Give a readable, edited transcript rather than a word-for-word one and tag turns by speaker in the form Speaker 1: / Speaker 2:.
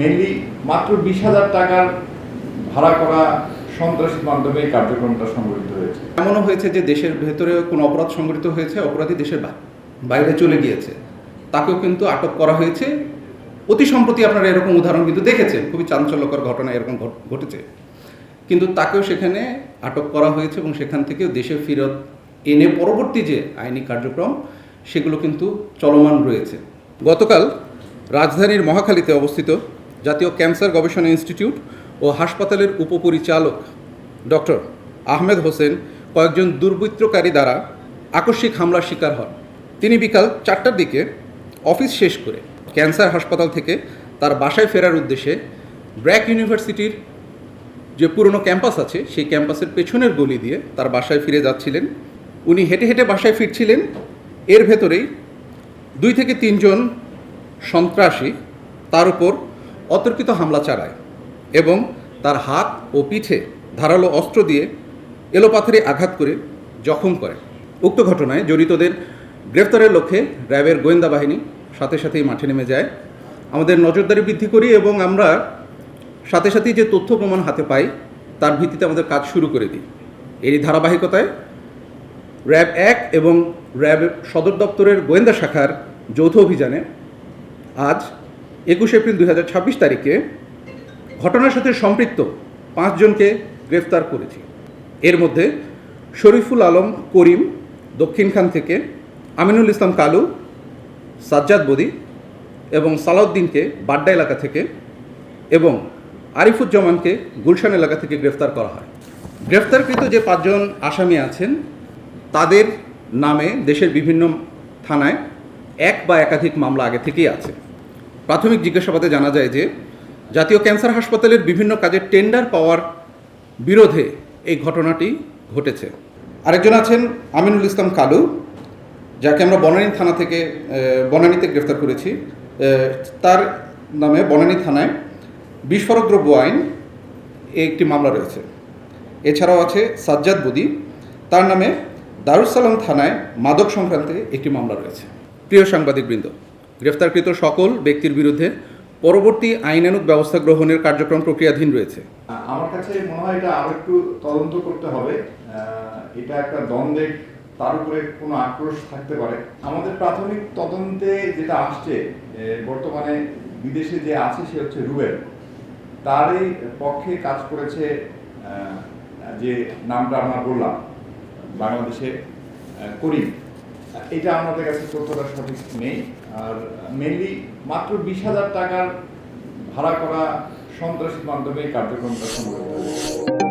Speaker 1: Mainly মাত্র 20,000 টাকার ভাড়া করা সন্ত্রাসীর মাধ্যমে এই কার্যক্রমটা সংগঠিত হয়েছে।
Speaker 2: এমনও হয়েছে যে দেশের ভেতরে কোনো অপরাধ সংগঠিত হয়েছে, অপরাধী দেশের বাইরে চলে গিয়েছে, তাকেও কিন্তু আটক করা হয়েছে। অতি সম্প্রতি আপনারা এরকম উদাহরণ কিন্তু দেখেছেন, খুবই চাঞ্চল্যকর ঘটনা এরকম ঘটেছে, কিন্তু তাকেও সেখানে আটক করা হয়েছে এবং সেখান থেকেও দেশে ফেরত এনে পরবর্তী যে আইনি কার্যক্রম সেগুলো কিন্তু চলমান রয়েছে। গতকাল রাজধানীর মহাখালীতে অবস্থিত জাতীয় ক্যান্সার গবেষণা ইনস্টিটিউট ও হাসপাতালের উপপরিচালক ডক্টর আহমেদ হোসেন কয়েকজন দুর্বৃত্তকারী দ্বারা আকস্মিক হামলার শিকার হন। তিনি বিকাল 4টার দিকে অফিস শেষ করে ক্যান্সার হাসপাতাল থেকে তার বাসায় ফেরার উদ্দেশ্যে ব্র্যাক ইউনিভার্সিটির যে পুরনো ক্যাম্পাস আছে সেই ক্যাম্পাসের পেছনের গলি দিয়ে তার বাসায় ফিরে যাচ্ছিলেন। উনি হেঁটে হেঁটে বাসায় ফিরছিলেন, এর ভেতরেই 2 থেকে 3 জন সন্ত্রাসী তার উপর অতর্কিত হামলা চালায় এবং তার হাত ও পিঠে ধারালো অস্ত্র দিয়ে এলোপাথারি আঘাত করে জখম করে। উক্ত ঘটনায় জড়িতদের গ্রেফতারের লক্ষ্যে র্যাবের গোয়েন্দা বাহিনী সাথে সাথেই মাঠে নেমে যায়। আমাদের নজরদারি বৃদ্ধি করি এবং আমরা সাথে সাথেই যে তথ্য প্রমাণ হাতে পাই তার ভিত্তিতে আমাদের কাজ শুরু করে দিই। এরই ধারাবাহিকতায় র্যাব 1 এবং র্যাব সদর দপ্তরের গোয়েন্দা শাখার যৌথ অভিযানে আজ 21 এপ্রিল 2026 তারিখে ঘটনার সাথে সম্পৃক্ত 5 জনকে গ্রেফতার করেছি। এর মধ্যে শরীফুল আলম করিম দক্ষিণখান থেকে, আমিনুল ইসলাম কালু, সাজ্জাদ বদি এবং সালাউদ্দিনকে বাড্ডা এলাকা থেকে এবং আরিফুজ্জামানকে গুলশান এলাকা থেকে গ্রেফতার করা হয়। গ্রেফতারকৃত যে 5 জন আসামি আছেন তাদের নামে দেশের বিভিন্ন থানায় এক বা একাধিক মামলা আগে থেকেই আছে। প্রাথমিক জিজ্ঞাসাবাদে জানা যায় যে জাতীয় ক্যান্সার হাসপাতালের বিভিন্ন কাজের টেন্ডার পাওয়ার বিরোধে এই ঘটনাটি ঘটেছে। আরেকজন আছেন আমিনুল ইসলাম কালু, যাকে আমরা বনানীতে গ্রেফতার করেছি। তার নামে বনানী থানায় বিস্ফোরক দ্রব্য আইন একটি মামলা রয়েছে। এছাড়াও আছে সাজ্জাদ বদি, তার নামে দারুসালাম থানায় মাদক সংক্রান্তে একটি মামলা রয়েছে। প্রিয় সাংবাদিকবৃন্দ, গ্রেফতারকৃত সকল ব্যক্তির বিরুদ্ধে পরবর্তী আইনানুগ ব্যবস্থা গ্রহণের কার্যক্রম প্রক্রিয়াধীন রয়েছে।
Speaker 1: আমার কাছে মনে হয় এটা আরো একটু তদন্ত করতে হবে। এটা একটা দ্বন্দ্বের, তার উপরে কোনো আক্রোশ থাকতে পারে। আমাদের প্রাথমিক তদন্তে যেটা আসছে, বর্তমানে বিদেশে যে আছে সে হচ্ছে রুবেল, তারই পক্ষে কাজ করেছে যে নামটা আমরা বললাম বাংলাদেশে করিম। এটা আমাদের কাছে তথ্যটা সঠিক নেই। আর মেনলি মাত্র 20,000 টাকার ভাড়া করা সন্ত্রাসীর মাধ্যমে এই কার্যক্রমটা সংগঠিত হয়েছে।